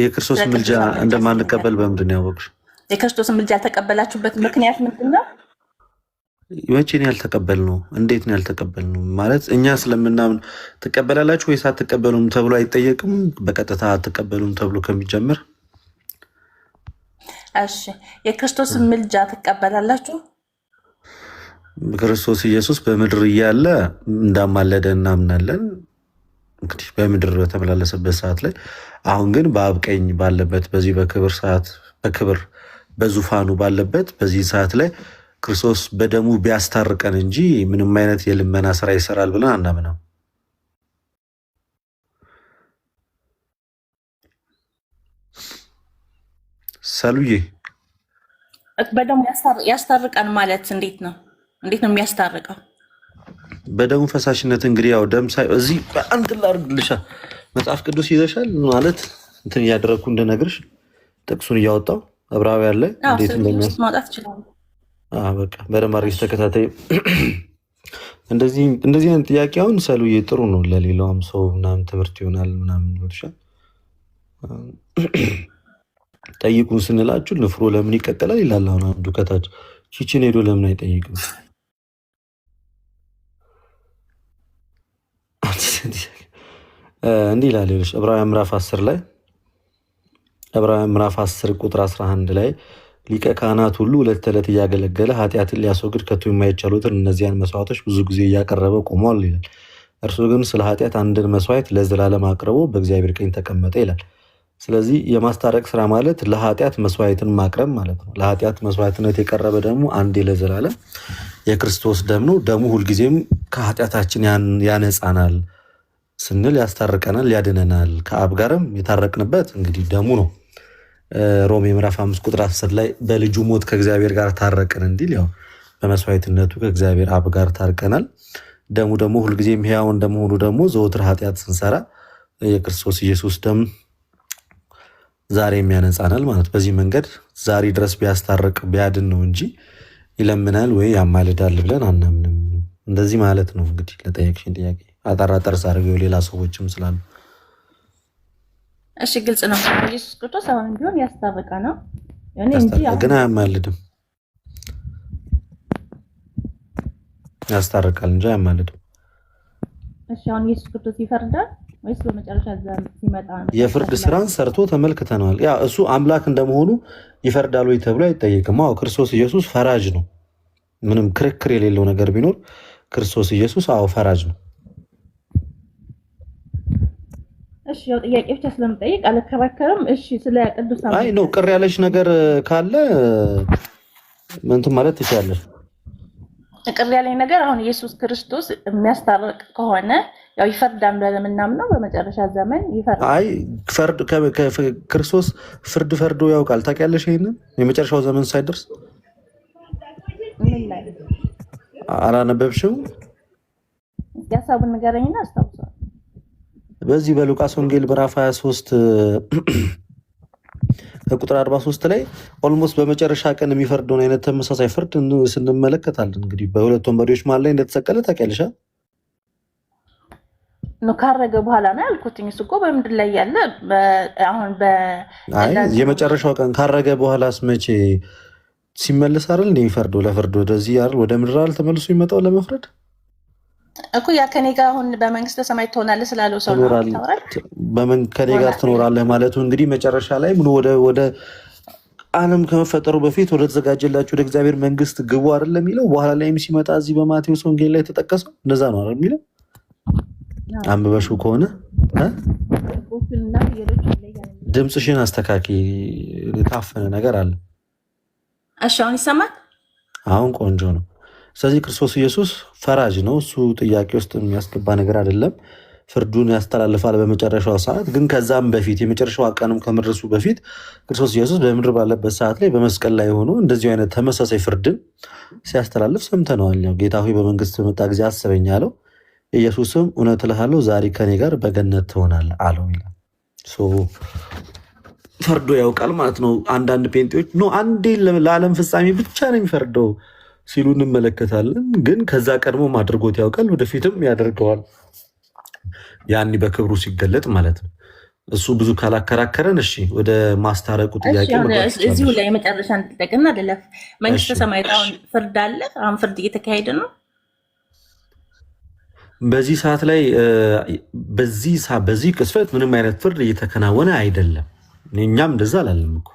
የክርስቶስ ምልጃ እንደማንቀበል በምንድን ነው ያወቅሽ? የክርስቶስን ምልጃ ያልተቀበላችሁበት ምክንያት ምንድን ነው? መቼ ነው ያልተቀበልነው? እንዴት ነው ያልተቀበልነው? ማለት እኛ ስለምናምን ትቀበላላችሁ ወይስ አትቀበሉም ተብሎ አይጠየቅም? በቀጥታ አትቀበሉም ተብሎ ከሚጀምር እሺ የክርስቶስን ምልጃ ትቀበላላችሁ? ክርስቶስ ኢየሱስ በምድር እያለ እንዳማለደ እናምናለን። እንግዲህ በምድር በተመላለሰበት ሰዓት ላይ፣ አሁን ግን በአብ ቀኝ ባለበት በዚህ በክብር ሰዓት በክብር በዙፋኑ ባለበት በዚህ ሰዓት ላይ ክርስቶስ በደሙ ቢያስታርቀን እንጂ ምንም አይነት የልመና ስራ ይሰራል ብለን አናምነው። ሰሉዬ በደሙ ያስታርቀን ማለት እንዴት ነው? እንዴት ነው የሚያስታርቀው? በደሙ ፈሳሽነት እንግዲህ ያው ደም ሳይ እዚህ አንድ ላርግልሻ መጽሐፍ ቅዱስ ይዘሻል ማለት እንትን እያደረግኩ እንደነግርሽ ጥቅሱን እያወጣው ዕብራውያን ላይ እንዴት እንደሚያስ ማውጣት ይችላል። በቃ በደንብ አድርገሽ ተከታታይ። እንደዚህ አይነት ጥያቄ አሁን ሰሉዬ ጥሩ ነው፣ ለሌላውም ሰው ምናምን ትምህርት ይሆናል ምናምን ይወጥሻል። ጠይቁን ስንላችሁ ንፍሮ ለምን ይቀቀላል ይላል። አሁን አንዱ ከታች ቺችን ሄዶ ለምን አይጠይቅም? እንዲህ ይላል ዕብራውያን ምዕራፍ 10 ላይ ዕብራውያን ምዕራፍ 10 ቁጥር 11 ላይ ሊቀ ካህናት ሁሉ ዕለት ተዕለት እያገለገለ ኃጢአትን ሊያስወግድ ከቶ የማይቻሉትን እነዚያን መስዋዕቶች ብዙ ጊዜ እያቀረበ ቆሟል ይላል። እርሱ ግን ስለ ኃጢአት አንድን መስዋዕት ለዘላለም አቅርቦ በእግዚአብሔር ቀኝ ተቀመጠ ይላል። ስለዚህ የማስታረቅ ስራ ማለት ለኃጢአት መስዋዕትን ማቅረብ ማለት ነው። ለኃጢአት መስዋዕትነት የቀረበ ደግሞ አንዴ ለዘላለም የክርስቶስ ደም ነው። ደሙ ሁልጊዜም ከኃጢአታችን ያነጻናል ስንል ያስታርቀናል፣ ያድነናል። ከአብ ጋርም የታረቅንበት እንግዲህ ደሙ ነው። ሮሜ ምዕራፍ 5 ቁጥር 10 ላይ በልጁ ሞት ከእግዚአብሔር ጋር ታረቅን እንዲል ያው በመስዋዕትነቱ ከእግዚአብሔር አብ ጋር ታርቀናል። ደሙ ደግሞ ሁልጊዜም ሕያው እንደመሆኑ ደግሞ ዘወትር ኃጢአት ስንሰራ የክርስቶስ ኢየሱስ ደም ዛሬም ያነጻናል ማለት። በዚህ መንገድ ዛሬ ድረስ ቢያስታርቅ ቢያድን ነው እንጂ ይለምናል ወይ ያማልዳል ብለን አናምንም። እንደዚህ ማለት ነው። እንግዲህ ለጠየቅሽኝ ጥያቄ አጠራጠር ሳርገው ሌላ ሰዎችም ስላሉ እሺ፣ ግልጽ ነው። ኢየሱስ ክርስቶስ አሁን ቢሆን ያስታርቃ ነው ግን አያማልድም። ያስታርቃል እንጂ አያማልድም። እሺ፣ አሁን ኢየሱስ ክርስቶስ ይፈርዳል ወይስ በመጨረሻ ዘመን ሲመጣ ነው? የፍርድ ስራን ሰርቶ ተመልክተናል። ያ እሱ አምላክ እንደመሆኑ ይፈርዳል ወይ ተብሎ አይጠየቅም። አዎ ክርስቶስ ኢየሱስ ፈራጅ ነው። ምንም ክርክር የሌለው ነገር ቢኖር ክርስቶስ ኢየሱስ አዎ ፈራጅ ነው። እሺ፣ ያው ጥያቄ ብቻ ስለምጠይቅ አልከራከርም። እሺ፣ ስለ ቅዱሳን አይ ነው ቅር ያለሽ ነገር ካለ እንትን ማለት ትችላለሽ። ቅር ያለኝ ነገር አሁን ኢየሱስ ክርስቶስ የሚያስታርቅ ከሆነ ያው ይፈርዳል ብለን የምናምነው በመጨረሻ ዘመን ይፈርዳል። አይ ክርስቶስ ፍርድ ፈርዶ ያውቃል። ታውቂያለሽ? ይሄንን የመጨረሻው ዘመን ሳይደርስ ምን ላይ አላነበብሽው? ሀሳቡን ንገረኝና አስታውሳለሁ። በዚህ በሉቃስ ወንጌል ምዕራፍ 23 ከቁጥር 43 ላይ ኦልሞስት በመጨረሻ ቀን የሚፈርደውን አይነት ተመሳሳይ ፍርድ ስንመለከታለን። እንግዲህ በሁለት ወንበዴዎች መሃል ላይ እንደተሰቀለ ታውቂያለሽ ነው። ካረገ በኋላ ነው ያልኩትኝ። እሱ እኮ በምድር ላይ ያለ አሁን የመጨረሻው ቀን ካረገ በኋላስ መቼ ሲመለስ አይደል እንደ የሚፈርደው? ለፍርድ ወደዚህ አይደል ወደ ምድር አይደል ተመልሶ ይመጣው ለመፍረድ እኮ። ያ ከኔ ጋር አሁን በመንግስተ ሰማይ ትሆናለህ ስላለው ሰው ነው ታወራል። ከኔ ጋር ትኖራለህ ማለቱ እንግዲህ መጨረሻ ላይ ምን ወደ ዓለም ከመፈጠሩ በፊት ወደ ተዘጋጀላችሁ ወደ እግዚአብሔር መንግስት ግቡ አይደል የሚለው። በኋላ ላይም ሲመጣ እዚህ በማቴዎስ ወንጌል ላይ ተጠቀሰው እንደዛ ነው አይደል የሚለው። አንብበሽው ከሆነ ድምፅሽን አስተካኪ፣ የታፈነ ነገር አለ። እሺ፣ አሁን ይሰማል? አሁን ቆንጆ ነው። ስለዚህ ክርስቶስ ኢየሱስ ፈራጅ ነው። እሱ ጥያቄ ውስጥ የሚያስገባ ነገር አይደለም። ፍርዱን ያስተላልፋል በመጨረሻው ሰዓት። ግን ከዛም በፊት የመጨረሻው ቀንም ከመድረሱ በፊት ክርስቶስ ኢየሱስ በምድር ባለበት ሰዓት ላይ በመስቀል ላይ ሆኖ እንደዚሁ አይነት ተመሳሳይ ፍርድን ሲያስተላልፍ ሰምተነዋል። ጌታ ሆይ በመንግስት በመጣ ጊዜ አስበኝ አለው። ኢየሱስም እውነት እልሃለሁ ዛሬ ከኔ ጋር በገነት ትሆናለህ አለው ይላል። ፈርዶ ያውቃል ማለት ነው። አንዳንድ ጴንጤዎች ኖ አንዴ ለዓለም ፍጻሜ ብቻ ነው የሚፈርደው ሲሉ እንመለከታለን። ግን ከዛ ቀድሞም አድርጎት ያውቃል፣ ወደፊትም ያደርገዋል። ያኔ በክብሩ ሲገለጥ ማለት ነው። እሱ ብዙ ካላከራከረን እሺ፣ ወደ ማስታረቁ ጥያቄ እዚሁ ላይ የመጨረሻ እንድጠቅና ልለፍ። መንግስተ ሰማያት አሁን ፍርድ አለ። አሁን ፍርድ እየተካሄደ ነው። በዚህ ሰዓት ላይ በዚህ ቅስፈት ምንም አይነት ፍርድ እየተከናወነ አይደለም። እኛም እንደዛ አላለም እኮ።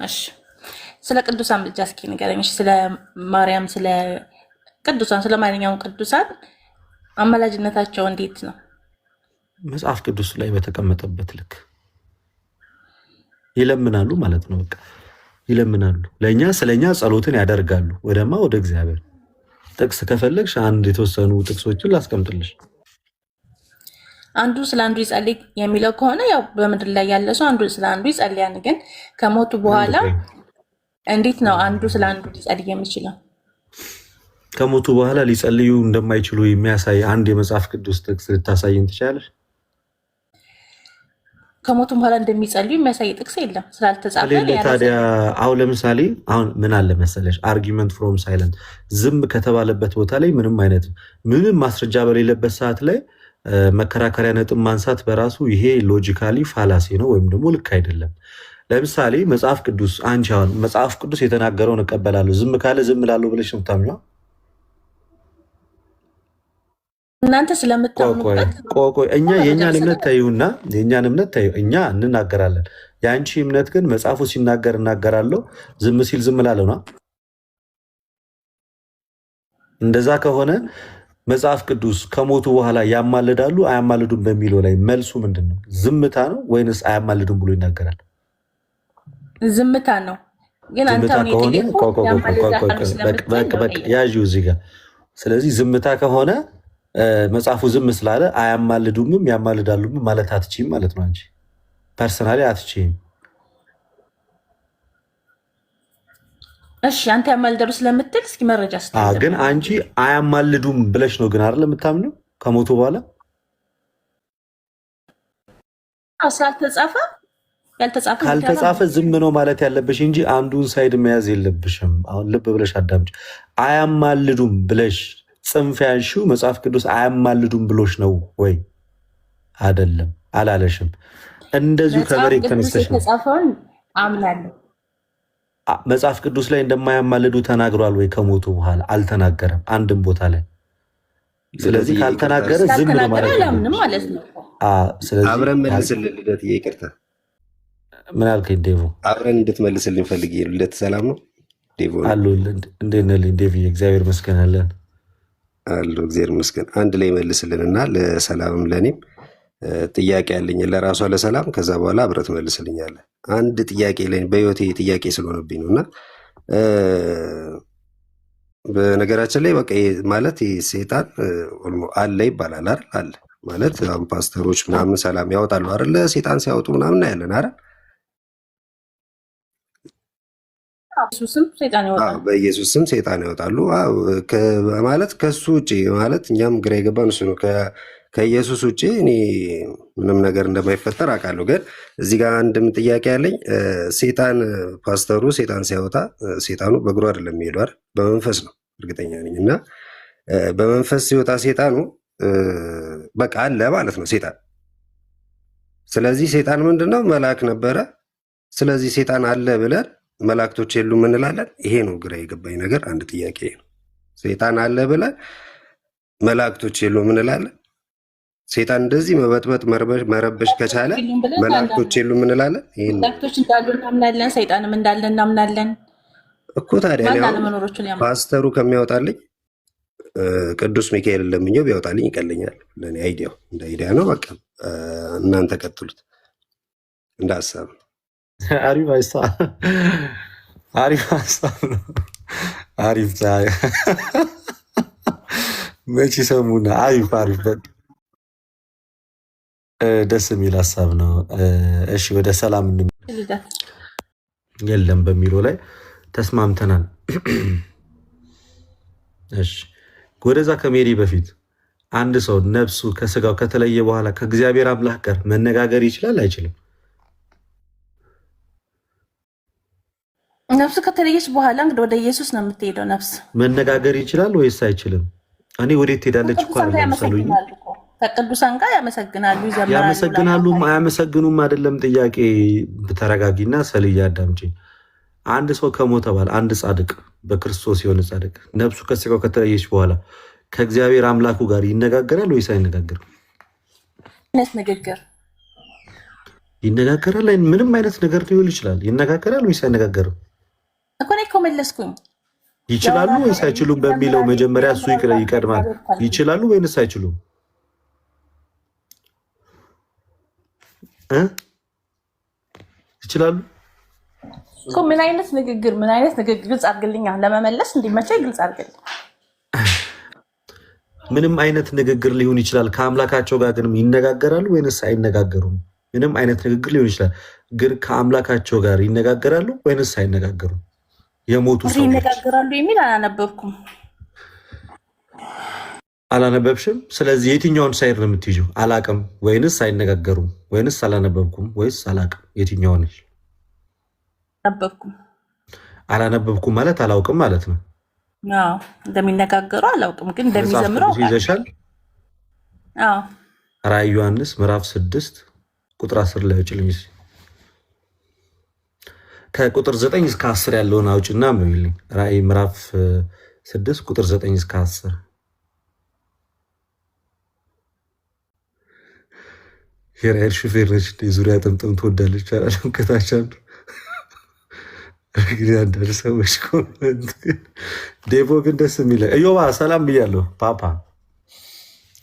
እሺ፣ ስለ ቅዱሳን ብቻ እስኪ ንገረኝ። ስለ ማርያም፣ ስለ ቅዱሳን፣ ስለ ማንኛውም ቅዱሳን አማላጅነታቸው እንዴት ነው? መጽሐፍ ቅዱስ ላይ በተቀመጠበት ልክ ይለምናሉ ማለት ነው። በቃ ይለምናሉ፣ ለእኛ ስለኛ ጸሎትን ያደርጋሉ። ወደ እግዚአብሔር። ጥቅስ ከፈለግሽ አንድ የተወሰኑ ጥቅሶችን ላስቀምጥልሽ። አንዱ ስለ አንዱ ይጸልይ የሚለው ከሆነ ያው በምድር ላይ ያለ ሰው አንዱ ስለ አንዱ ይጸልያን። ግን ከሞቱ በኋላ እንዴት ነው አንዱ ስለ አንዱ ሊጸልይ የሚችለው? ከሞቱ በኋላ ሊጸልዩ እንደማይችሉ የሚያሳይ አንድ የመጽሐፍ ቅዱስ ጥቅስ ልታሳይን ትችላለሽ? ከሞቱ በኋላ እንደሚጸልዩ የሚያሳይ ጥቅስ የለም ስላልተጻፈ። ታዲያ አሁን ለምሳሌ አሁን ምን አለ መሰለሽ፣ አርጊመንት ፍሮም ሳይለንት፣ ዝም ከተባለበት ቦታ ላይ ምንም ማስረጃ በሌለበት ሰዓት ላይ መከራከሪያ ነጥብ ማንሳት በራሱ ይሄ ሎጂካሊ ፋላሲ ነው፣ ወይም ደግሞ ልክ አይደለም። ለምሳሌ መጽሐፍ ቅዱስ አንቺ አሁን መጽሐፍ ቅዱስ የተናገረውን እቀበላለሁ ዝም ካለ ዝም እላለሁ ብለሽ ነው የምታምኚው? እናንተ ስለምታምኑበት ቆይ እኛ የኛን እምነት ታዩና የኛን እምነት ታዩ እኛ እንናገራለን። የአንቺ እምነት ግን መጽሐፉ ሲናገር እናገራለሁ፣ ዝም ሲል ዝም እላለሁ ነው። እንደዛ ከሆነ መጽሐፍ ቅዱስ ከሞቱ በኋላ ያማልዳሉ አያማልዱም በሚለው ላይ መልሱ ምንድን ነው? ዝምታ ነው ወይንስ አያማልዱም ብሎ ይናገራል? ዝምታ ነው። ግን አንተ ያዥው እዚህ ጋር። ስለዚህ ዝምታ ከሆነ መጽሐፉ ዝም ስላለ አያማልዱምም ያማልዳሉም ማለት አትችይም ማለት ነው። አንቺ ፐርሰናሊ አትችይም። እሺ አንተ ያማልዳሉ ስለምትል እስኪ መረጃ ስጠኝ። ግን አንቺ አያማልዱም ብለሽ ነው ግን አይደል የምታምነው? ከሞቱ በኋላ ስላልተጻፈ ካልተጻፈ ዝም ነው ማለት ያለብሽ እንጂ አንዱን ሳይድ መያዝ የለብሽም። አሁን ልብ ብለሽ አዳምጪ። አያማልዱም ብለሽ ጽንፍ ያልሽው መጽሐፍ ቅዱስ አያማልዱም ብሎሽ ነው ወይ? አይደለም፣ አላለሽም። እንደዚሁ ከመሬት ተነስተሽ ነው። የተጻፈውን አምናለሁ። መጽሐፍ ቅዱስ ላይ እንደማያማልዱ ተናግሯል ወይ? ከሞቱ በኋላ አልተናገረም አንድም ቦታ ላይ። ስለዚህ ካልተናገረ ዝም ነው ማለት ነው። ስለዚህ አብረን መልስልን። ልደት ይቅርታ፣ ምን አልከኝ ዴቮ? አብረን እንድትመልስልን ፈልጌ። ልደት ሰላም ነው ዴቮ? አሉ እንዴት ነህ ዴቭ? እግዚአብሔር ይመስገን አለን አሉ። እግዚአብሔር ይመስገን። አንድ ላይ መልስልን እና ለሰላምም ለእኔም ጥያቄ አለኝ። ለራሷ ለሰላም፣ ከዛ በኋላ አብረህ ትመልስልኛለህ። አንድ ጥያቄ ለኝ በህይወቴ ጥያቄ ስለሆነብኝ ነው እና በነገራችን ላይ በቃ ማለት ሴጣን አለ ይባላል አይደል? አለ ማለት አሁን ፓስተሮች ምናምን ሰላም ያወጣሉ አይደል? ሴጣን ሲያወጡ ምናምን እናያለን አይደል? በኢየሱስ ስም ሴጣን ያወጣሉ ማለት ከሱ ውጭ ማለት እኛም ግራ የገባን እሱ ነው። ከኢየሱስ ውጭ እኔ ምንም ነገር እንደማይፈጠር አውቃለሁ። ግን እዚህ ጋር አንድም ጥያቄ ያለኝ ሴጣን ፓስተሩ ሴጣን ሲያወጣ ሴጣኑ በእግሩ አይደለም የሚሄዱ አይደል? በመንፈስ ነው እርግጠኛ ነኝ። እና በመንፈስ ሲወጣ ሴጣኑ በቃ አለ ማለት ነው ሴጣን። ስለዚህ ሴጣን ምንድን ነው? መልአክ ነበረ። ስለዚህ ሴጣን አለ ብለን መላእክቶች የሉም እንላለን። ይሄ ነው ግራ የገባኝ ነገር። አንድ ጥያቄ ነው። ሴጣን አለ ብለን መላእክቶች የሉም እንላለን። ሴጣን እንደዚህ መበጥበጥ መረበሽ ከቻለ መላእክቶች የሉም እንላለን። መላእክቶች እንዳሉ እናምናለን፣ ሰይጣንም እንዳለ እናምናለን እኮ። ታዲያ ፓስተሩ ከሚያወጣልኝ ቅዱስ ሚካኤል ለምኘው ቢያወጣልኝ ይቀለኛል። ለእኔ አይዲያው እንደ አይዲያ ነው። በቃ እናንተ ቀጥሉት እንደ ሀሳብ። አሪፍ ሀሳብ ነው። አሪፍ መቼ ሰሙና አሪፍ ደስ የሚል ሀሳብ ነው። እሺ ወደ ሰላም የለም በሚለው ላይ ተስማምተናል። እሺ ወደዛ ከሜሪ በፊት አንድ ሰው ነፍሱ ከስጋው ከተለየ በኋላ ከእግዚአብሔር አምላክ ጋር መነጋገር ይችላል አይችልም? ነፍሱ ከተለየች በኋላ እንግዲህ ወደ ኢየሱስ ነው የምትሄደው። ነፍስ መነጋገር ይችላል ወይስ አይችልም? እኔ ወዴት ትሄዳለች እኮ አይደለም። ከቅዱሳን ጋር ያመሰግናሉ፣ ይዘምራሉ። ያመሰግናሉም አያመሰግኑም አይደለም ጥያቄ። ተረጋጊና ሰልያ አዳምጪ። አንድ ሰው ከሞተ በኋላ አንድ ጻድቅ በክርስቶስ የሆነ ጻድቅ ነፍሱ ከስጋው ከተለየች በኋላ ከእግዚአብሔር አምላኩ ጋር ይነጋገራል ወይስ አይነጋገርም? ንግግር ይነጋገራል። ምንም አይነት ነገር ሊሆን ይችላል። ይነጋገራል ወይስ አይነጋገርም እኮ እኔ እኮ መለስኩኝ። ይችላሉ ወይስ አይችሉም በሚለው መጀመሪያ እሱ ይቀድማል። ይችላሉ ወይስ አይችሉም? ይችላሉ እኮ። ምን አይነት ንግግር ግልጽ አድርግልኝ። ለመመለስ እንዲመቸኝ ግልጽ አድርግልኝ። ምንም አይነት ንግግር ሊሆን ይችላል። ከአምላካቸው ጋር ግን ይነጋገራሉ ወይንስ አይነጋገሩም? ምንም አይነት ንግግር ሊሆን ይችላል፣ ግን ከአምላካቸው ጋር ይነጋገራሉ ወይንስ አይነጋገሩም? የሞቱ ሰዎች ይነጋገራሉ የሚል አላነበብኩም። አላነበብሽም? ስለዚህ የትኛውን ሳይድ ነው የምትይዥው? አላቅም ወይንስ አይነጋገሩም ወይንስ አላነበብኩም ወይስ አላቅም? የትኛውን? አላነበብኩም ማለት አላውቅም ማለት ነው። እንደሚነጋገሩ አላውቅም፣ ግን እንደሚዘምረው ይዘሻል። ራዕይ ዮሐንስ ምዕራፍ 6 ቁጥር 10 ላይ አውጭልኝ። ከቁጥር 9 እስከ 10 ያለውን አውጭና ምይልኝ። ራዕይ ምዕራፍ 6 ቁጥር 9 እስከ 10 የራይድ ሹፌር ነች። ዙሪያ ጥምጥም ትወዳለች አላለም? ከታች አንዱ እንግዲህ አንዳንድ ሰዎች ኮመንት ዴቮ ግን ደስ የሚለ እዮባ ሰላም ብያለሁ። ፓፓ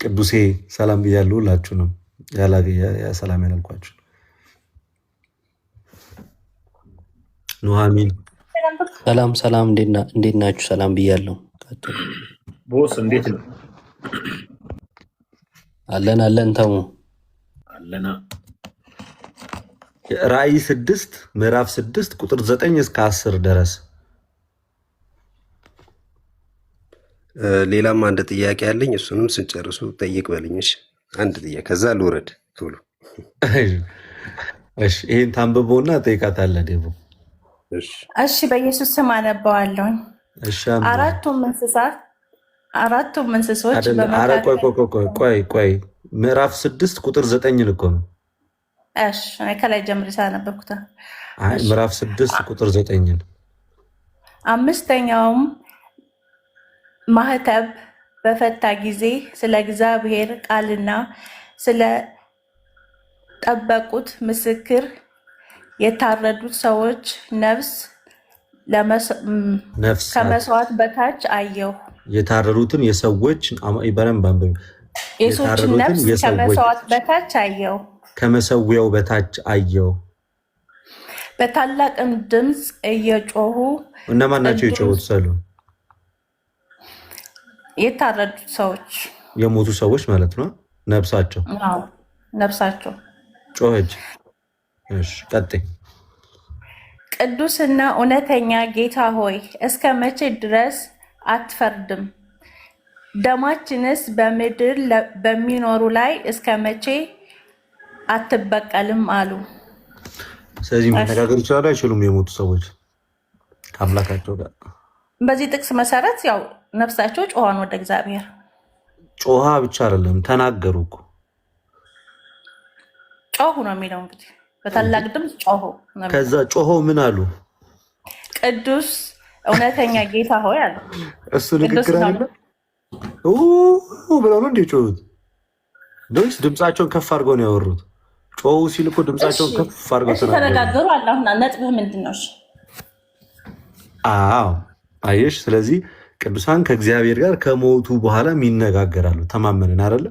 ቅዱሴ ሰላም ብያለሁ። ሁላችሁ ነው ሰላም ያላልኳችሁ። ኑሐሚን ሰላም ሰላም፣ እንዴት ናችሁ? ሰላም ብያለሁ። ቦስ እንዴት ነው? አለን ተሙ አለና ራእይ 6 ምዕራፍ 6 ቁጥር 9 እስከ 10 ድረስ። ሌላም አንድ ጥያቄ አለኝ። እሱንም ስንጨርሱ ጠይቅ በልኝሽ። አንድ ጥያቄ ከዛ ልውረድ ቶሎ። እሺ ይሄን ታንብቦና ጠይቃታለህ ዴቦ። እሺ በኢየሱስ ስም አነባዋለሁኝ። እሺ አራቱም እንስሶች ቆይ ምዕራፍ 6 ቁጥር 9 ልኮ ነው። እሺ ከላይ ጀምሬ ሳነበብኩት። ምዕራፍ 6 ቁጥር 9 አምስተኛውም ማህተብ በፈታ ጊዜ ስለ እግዚአብሔር ቃልና ስለ ጠበቁት ምስክር የታረዱት ሰዎች ነፍስ ከመስዋዕት በታች አየሁ። የታረዱትን የሰዎች በረንብ አንብብ። የሰዎችን ነፍስ ከመስዋዕት በታች አየሁ። ከመሰዊያው በታች አየሁ። በታላቅም ድምፅ እየጮሁ። እነማን ናቸው የጮሁት? ሰሉ የታረዱት ሰዎች፣ የሞቱ ሰዎች ማለት ነው። ነፍሳቸው ጮኸች። እሺ ቀጥይ። ቅዱስና እውነተኛ ጌታ ሆይ እስከ መቼ ድረስ አትፈርድም? ደማችንስ በምድር በሚኖሩ ላይ እስከ መቼ አትበቀልም አሉ። ስለዚህ መነጋገር ይችላሉ አይችሉም? የሞቱ ሰዎች ከአምላካቸው ጋር በዚህ ጥቅስ መሰረት ያው ነፍሳቸው ጮኋን ወደ እግዚአብሔር። ጮሃ ብቻ አይደለም ተናገሩ እኮ። ጮሁ ነው የሚለው እንግዲህ በታላቅ ድምፅ ጮሁ። ከዛ ጮሆ ምን አሉ? ቅዱስ እውነተኛ ጌታ ሆይ አሉ። እሱ ንግግር አለ ብለው ነው እንደ ጮሁት? ወይስ ድምፃቸውን ከፍ አድርገው ነው ያወሩት? ጮሁ ሲል እኮ ድምፃቸውን ከፍ አድርገው ተነጋገሩ አለ። አሁን ነጥብህ ምንድን ነው? አየሽ። ስለዚህ ቅዱሳን ከእግዚአብሔር ጋር ከሞቱ በኋላ ይነጋገራሉ። ተማመንን አይደለ?